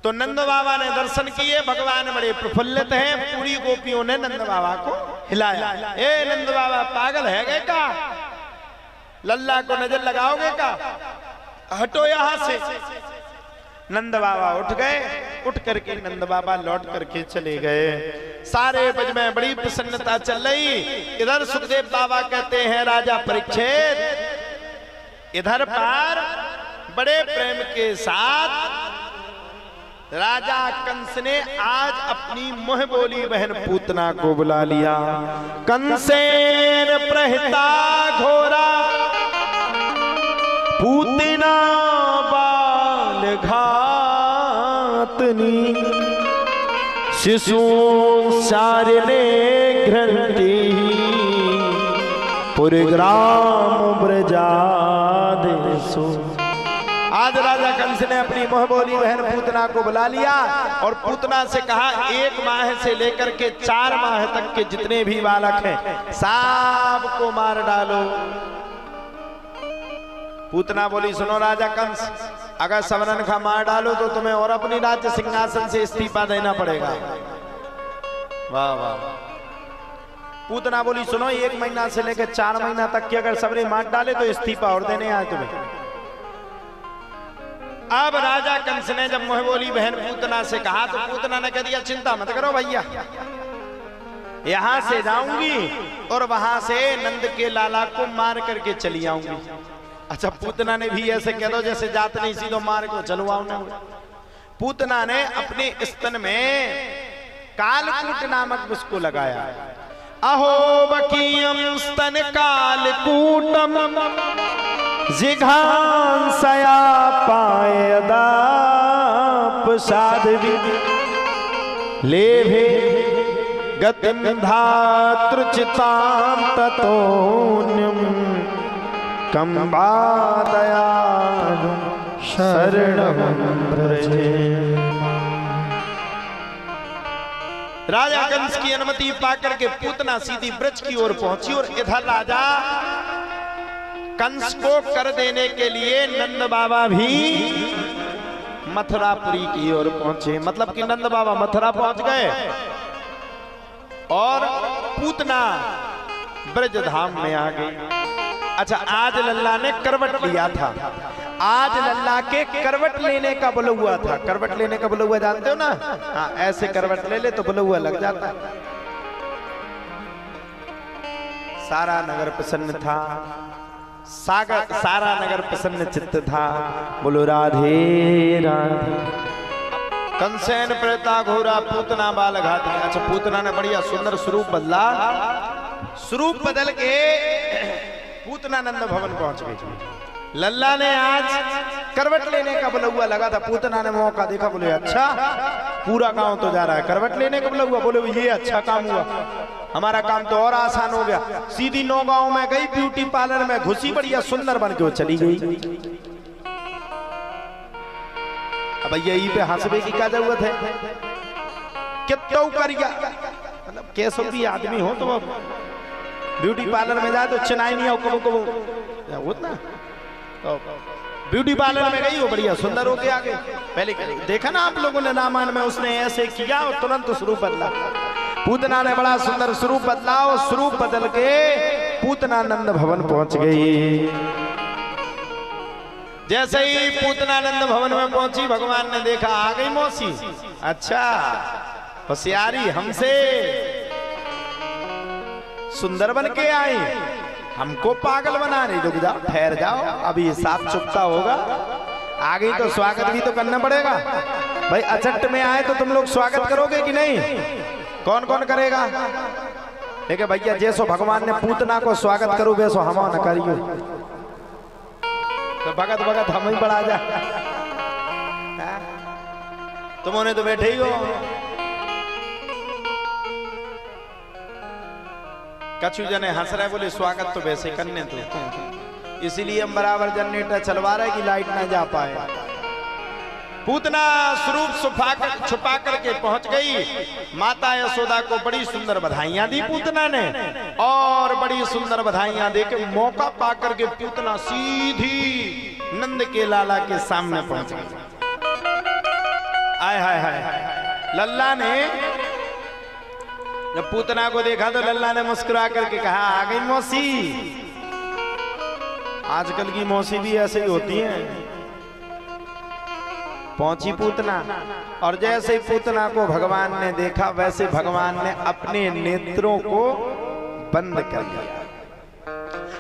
तो नंद बाबा ने दर्शन किए, भगवान बड़े प्रफुल्लित हैं। पूरी गोपियों ने नंद बाबा को हिलाया। ए नंद बाबा पागल है गए का? लल्ला को नजर लगाओगे का? हटो यहां से। नंद बाबा उठ गए। उठ करके नंद बाबा लौट करके चले गए। सारे ब्रज में बड़ी प्रसन्नता चल रही। इधर सुखदेव बाबा कहते हैं राजा परीक्षित, इधर पार बड़े प्रेम के साथ राजा कंस ने आज अपनी मुंह बोली बहन पूतना को बुला लिया। कंसेन प्रहिता घोरा पूतना बाल घातनी, शिशु सारने घ्रंथि पुरग्राम ब्रजादेशु। आज राजा कंस ने अपनी मुंह बोली बहन पूतना को बुला लिया और पूतना से कहा 1 माह से लेकर के 4 माह तक के जितने भी बालक हैं सबको मार डालो। पूतना बोली सुनो राजा कंस, अगर सबरन का मार डालो तो तुम्हें और अपनी राज्य सिंहासन से इस्तीफा देना पड़ेगा। वाह वाह। पूतना बोली सुनो 1 महीना से लेकर 4 महीना तक की अगर सबरे मार डाले तो इस्तीफा और देने आए तुम्हें। अब राजा कंस ने जब मुंह बोली बहन पूतना से कहा तो पूतना ने कह दिया चिंता मत करो भैया, यहां से जाऊंगी और वहां से नंद के लाला को मार करके चली आऊंगी। अच्छा पूतना ने भी ऐसे कह दो जैसे जात नहीं सीधो मार को चलवाओ ना। पूतना ने अपने स्तन में कालकूट नामक उसको लगाया। अहो बकीयम स्तन कालकूटम जिघांसया पायदाप साध्वी लेभे गतिम धातृचितां ततोन्यम कंबादयालु शरणं व्रजे। राजा कंस की अनुमति पाकर के पूतना सीधी ब्रज की ओर पहुंची और इधर राजा कंस को कर देने के लिए नंद बाबा भी मथुरापुरी की ओर पहुंचे। मतलब कि नंद बाबा मथुरा पहुंच गए और पूतना ब्रज धाम में आ गई। अच्छा आज लल्ला ने करवट लिया था। आज लल्ला के करवट लेने का बुलौआ था। करवट लेने का बुलौआ जानते हो ना? हाँ ऐसे करवट ले ले तो बुलौआ लग जाता। सारा नगर प्रसन्न था। सारा नगर प्रसन्न चित्त था। बोलो राधे राधे। कंसेन प्रता घोरा पूतना बाल घातनी। अच्छा पूतना ने बढ़िया सुंदर स्वरूप बदला। स्वरूप बदल के पूतना नंद भवन पहुंच गई। लल्ला ने आज करवट लेने का बुलौआ लगा था। पूतना ने मौका देखा, बोले अच्छा पूरा गांव तो जा रहा है, करवट लेने का बुलौआ। बोले ये अच्छा काम हुआ, हमारा काम तो और आसान हो गया। सीधी 9 गांव में गई, ब्यूटी पार्लर में घुसी, बढ़िया सुंदर बन के वो चली गई। अब यही पे हंसबे की क्या जरूरत है? कितना करिया मतलब कैसो भी आदमी हो तो ब्यूटी पार्लर में जाए तो चिनाई नहीं हो कबो कबो ना। तो ब्यूटी पार्लर में गई वो बढ़िया सुंदर होके आ गई। पहले देखा ना आप लोगों ने रामायण में, उसने ऐसे किया और तुरंत स्वरूप बदला। पूतना ने बड़ा सुंदर स्वरूप बदला और स्वरूप बदल के पूतना नंद भवन पहुंच गई। जैसे ही पूतना नंद भवन में पहुंची भगवान ने देखा आ गई मौसी। अच्छा होशियारी हमसे सुंदर बन के आई, हमको पागल बना रही। रुक जाओ ठहर जाओ, अभी हिसाब चुकता होगा। आ गई तो स्वागत भी तो करना पड़ेगा भाई। अचट में आए तो तुम लोग स्वागत करोगे कि नहीं? कौन कौन करेगा? देखिए भैया जैसो भगवान ने पूतना को स्वागत करो वैसो हम न करियो। तो भगत भगत हम ही बढ़ा जा। तुमने तो बैठे ही हो। कछु जने हंस रहे, बोले स्वागत तो वैसे करने तो, इसीलिए हम बराबर जनरेटर चलवा रहे कि लाइट ना जा पाए। पूतना स्वरूप छुपा करके पहुंच गई। माता यशोदा को बड़ी सुंदर बधाइयां दी पूतना ने, और बड़ी सुंदर बधाइयां देके मौका पा करके पूतना सीधी नंद के लाला के सामने पहुंच गई। आय लल्ला ने जब पूतना को देखा तो लल्ला ने मुस्कुरा करके कहा, आ गई मौसी। आजकल की मौसी भी ऐसे ही होती हैं। पहुंची पूतना, और जैसे ही पूतना को भगवान ने देखा वैसे भगवान ने अपने नेत्रों को बंद कर दिया।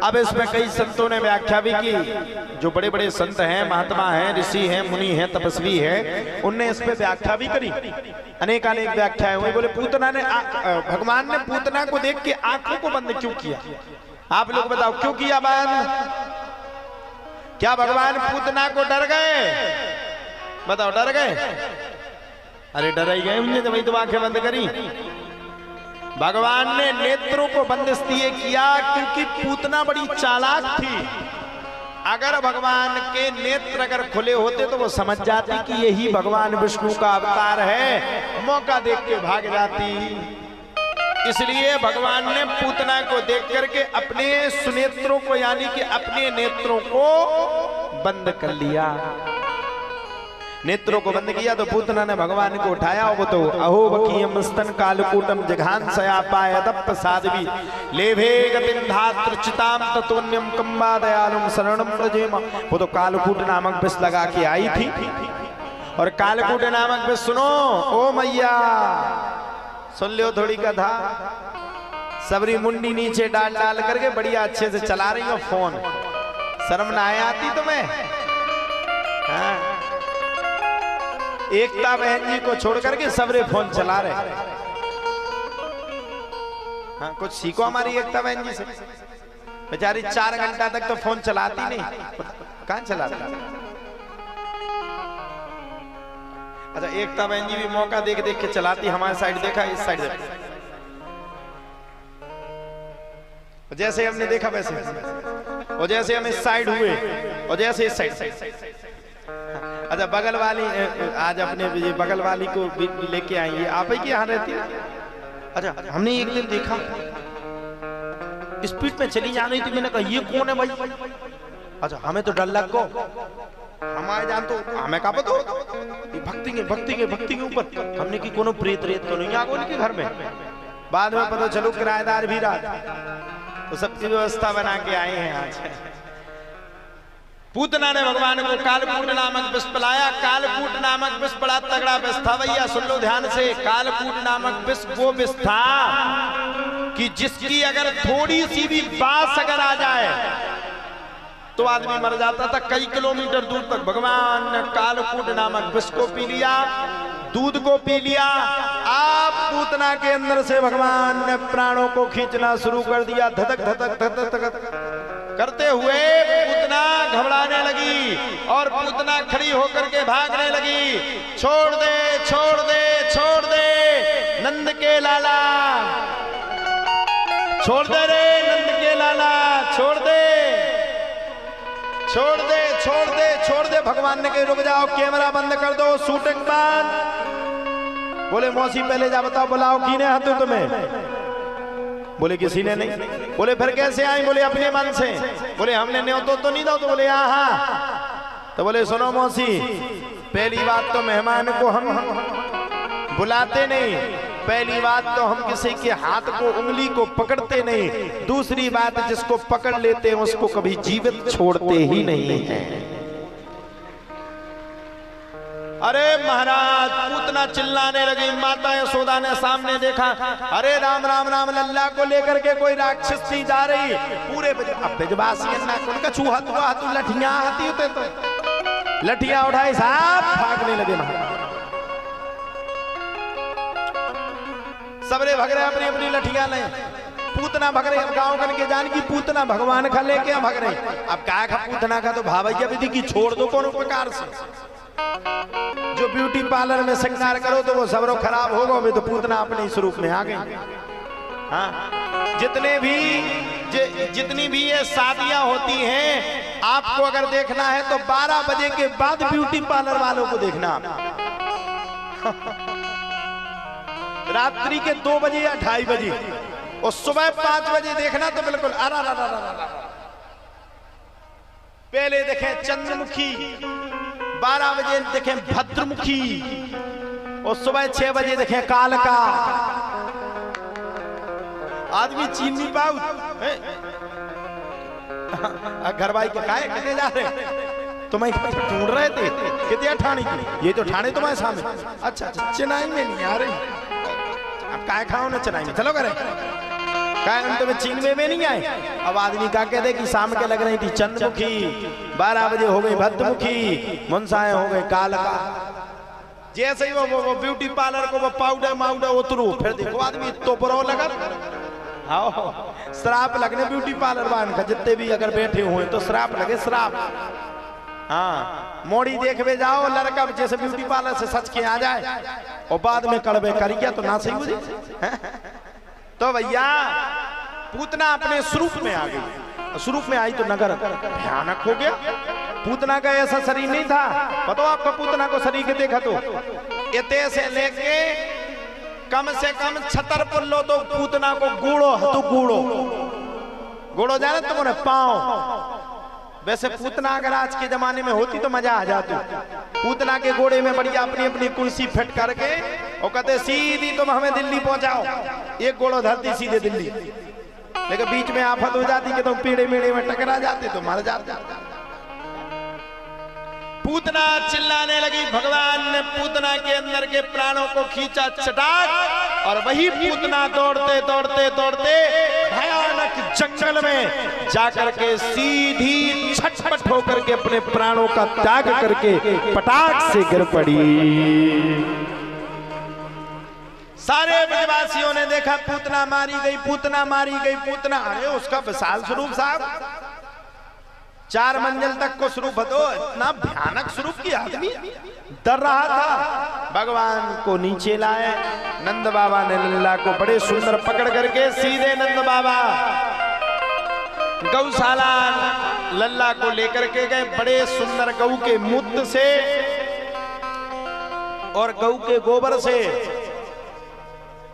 अब इसमें कई संतों ने व्याख्या भी की, जो बड़े बड़े संत हैं, महात्मा हैं, ऋषि हैं, मुनि हैं, तपस्वी हैं, उनने इस पे व्याख्या भी करी। अनेक व्याख्याएं हुई। बोले पूतना ने भगवान ने पूतना को देख के आंखों को बंद क्यों किया? आप लोग बताओ क्यों किया बंद? क्या भगवान पूतना को डर गए? बताओ डर गए? अरे डर ही गए मुझे, तो वही तो आंखें बंद करी। भगवान ने नेत्रों को बंद इसलिए किया क्योंकि पूतना बड़ी चालाक थी। अगर भगवान के नेत्र अगर खुले होते तो वो समझ जाती कि यही भगवान विष्णु का अवतार है, मौका देख के भाग जाती। इसलिए भगवान ने पूतना को देख करके अपने सुनेत्रों को, यानी कि अपने नेत्रों को बंद कर लिया। नेत्रों को बंद किया तो पूतना ने भगवान को उठाया। वो तो अहो बकीयम स्तन कालकूटम जघान सयापाय दप्प साध्वी लेभे गतिम धात्र चिताम तत्वन्यम कंबा दयालुम शरणम प्रजेम। वो तो कालकूट नामक विष लगा के आई थी। और कालकूट नामक विष सुनो ओ मैया, सुन लो थोड़ी कथा। सबरी मुंडी नीचे डाल डाल करके बढ़िया अच्छे से चला रही हो फोन। शर्म ना आती तुम्हें? हाँ। एकता बहन जी को छोड़ करके सबरे फोन चला रहे। हाँ, कुछ सीखो हमारी एकता बहन जी से। बेचारी 4 घंटा तक तो फोन चलाती नहीं, कहां चलाती? अच्छा, एकता बहन जी भी मौका देख देख के चलाती। हमारे साइड देखा, इस साइड देखा, जैसे हमने देखा वैसे, और जैसे हम इस साइड हुए और जैसे इस साइड। अच्छा, बगल वाली आज अपने बगल वाली को लेके आएंगे। आप ही के यहाँ रहती है? अच्छा, हमने एक दिन देखा स्पीड में चली जा रही थी। मैंने कहा ये कौन है भाई? अच्छा, हमें तो डर लग गो। हमारे जान तो हमें कहा पता भक्ति के ऊपर हमने की कोनो प्रेत रेत तो नहीं आ गो उनके घर में। बाद में पता चलो किराएदार भी रात, तो सबकी व्यवस्था बना के आए हैं आज। पूतना ने भगवान को कालकूट नामक विष पिलाया। कालकूट नामक विष बड़ा तगड़ा विष था भैया, सुन लो ध्यान से। कालकूट नामक विष वो विष था कि जिसकी अगर थोड़ी सी भी बास अगर आ जाए तो आदमी मर जाता था। कई किलोमीटर दूर तक भगवान ने कालकूट नामक विष को पी लिया, दूध को पी लिया। आप पूतना के अंदर से भगवान ने प्राणों को खींचना शुरू कर दिया। धधक धधक धधक धधक करते हुए पूतना घबराने लगी और पूतना खड़ी होकर के भागने लगी। छोड़ दे छोड़ दे छोड़ दे नंद के लाला, छोड़ दे रे नंद के लाला, छोड़ दे छोड़ दे छोड़ दे छोड़ दे। भगवान ने कहा रुक जाओ, कैमरा बंद कर दो, शूटिंग बंद। बोले मौसी पहले जा बताओ, बुलाओ किने हाथों तुम्हें? बोले किसी ने नहीं। बोले फिर कैसे आई? बोले अपने मन से। बोले हमने न्योतो तो नहीं दो? तो बोले हाँ। तो बोले सुनो मौसी, पहली बात तो मेहमान को हम बुलाते नहीं, पहली बात तो हम किसी के हाथ को उंगली को पकड़ते नहीं, दूसरी बात जिसको पकड़ लेते हैं उसको कभी जीवित छोड़ते ही नहीं है। अरे महाराज, पूतना चिल्लाने लगी। माता यशोदा ने सामने देखा, अरे राम राम राम, लल्ला को लेकर के कोई राक्षस सी जा रही। पूरे उनका चूहा तुआ तू लठियां आती होते तो लठियां उठाई साहब भागने लगे। सबरे भग रहे अपनी अपनी लठियां ले। पूतना भग रही, गाँव करके जान की पूतना भगवान खा लेके भग रही। अब क्या खा पूतना का तो भावैया विधि की छोड़ दो कोनो प्रकार से। जो ब्यूटी पार्लर में श्रृंगार करो तो वो सबरो खराब होगा। अभी तो पूतना अपने इस रूप में आ गई। हाँ, जितनी भी ये शादियां होती हैं, आपको अगर देखना है तो 12 बजे के बाद ब्यूटी पार्लर वालों को देखना। रात्रि के 2 बजे या 2:30 बजे और सुबह 5 बजे देखना तो बिल्कुल पहले देखें चंद्रमुखी, 12 बजे देखें भद्रमुखी, और सुबह 6 बजे देखे काल का आदमी चीन नहीं पाऊ घर भाई के खाए कितने जा रहे तुम्हें ढूंढ रहे थे कितने ठाणे की ये तो ठाणे तुम्हारे सामने अच्छा चेन्नई में नहीं आ रही अब काय खाओ ना चेन्नई में चलो करे काय हम तुम्हें चीन में नहीं आए अब आदमी का कह दे कि शाम के लग रही थी चंद्रमुखी 12 बजे हो गई भद्रमुखी मुंसाएं हो गए काल का जैसे ही वो ब्यूटी पार्लर को वो पाउडर माउडर उतरू फिर देखो आदमी तो बरो लगा आओ श्राप लगने ब्यूटी पार्लर वान का जितने भी अगर बैठे हुए तो श्राप लगे श्राप हाँ मोड़ी देखवे जाओ लड़का जैसे ब्यूटी पार्लर से सच के आ जाए और बाद में कड़वे कर गया तो ना सही मुझे तो भैया पूतना अपने स्वरूप में आ गई स्वरूप में आई तो नगर भयानक हो गया पूतना का ऐसा शरीर नहीं था बताओ आपका पूतना को शरीर के देखा तो इतने से लेके कम से कम 76 पुल्लो तो पूतना को गुड़ो हतु गुड़ो जाने तुम्हारे पांव वैसे पूतना अगर आज के जमाने में होती तो मजा आ जाती पूतना के घोड़े में बढ़िया अपनी अपनी कुर्सी फिट करके और कहते सीधी तुम हमें दिल्ली पहुंचाओ एक घोड़ो धरती सीधे दिल्ली लेकिन बीच में आफत हो जाती कि तुम पीड़े मेड़े में टकरा जाते तो मर जाते पूतना चिल्लाने लगी भगवान ने पूतना के अंदर के प्राणों को खींचा चटाक और वही पूतना दौड़ते दौड़ते दौड़ते भयानक जंगल में जाकर के सीधी छटपट होकर के अपने प्राणों का त्याग करके पटाख से गिर पड़ी। सारे ब्रजवासियों ने देखा पूतना मारी गई पूतना मारी गई पूतना अरे उसका विशाल स्वरूप साहब 4 मंजिल तक को स्वरूप दो इतना भयानक स्वरूप की आदमी डर रहा था भगवान को नीचे लाए नंद बाबा ने लल्ला को बड़े सुंदर पकड़ करके सीधे नंद बाबा गौशाला लल्ला को लेकर के गए बड़े सुंदर गऊ के मूत्र से और गऊ के गोबर से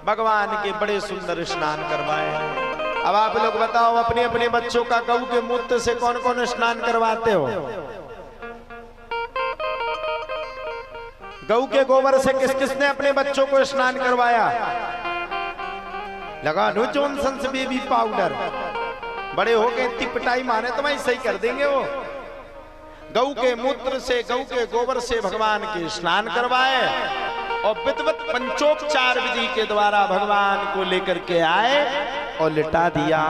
भगवान के बड़े सुंदर स्नान करवाए। अब आप लोग बताओ अपने अपने बच्चों का गऊ के मूत्र से कौन कौन स्नान करवाते हो? गऊ के गोबर से किस किसने अपने बच्चों को स्नान करवाया? लगा लो जॉनसन्स बेबी पाउडर बड़े हो गए इतनी पिटाई मारे तो मैं सही कर देंगे वो। गऊ के मूत्र से गऊ के गोबर से भगवान के स्नान करवाए और विधिवत पंचोपचार विधि के द्वारा भगवान को लेकर के आए और लिटा दिया।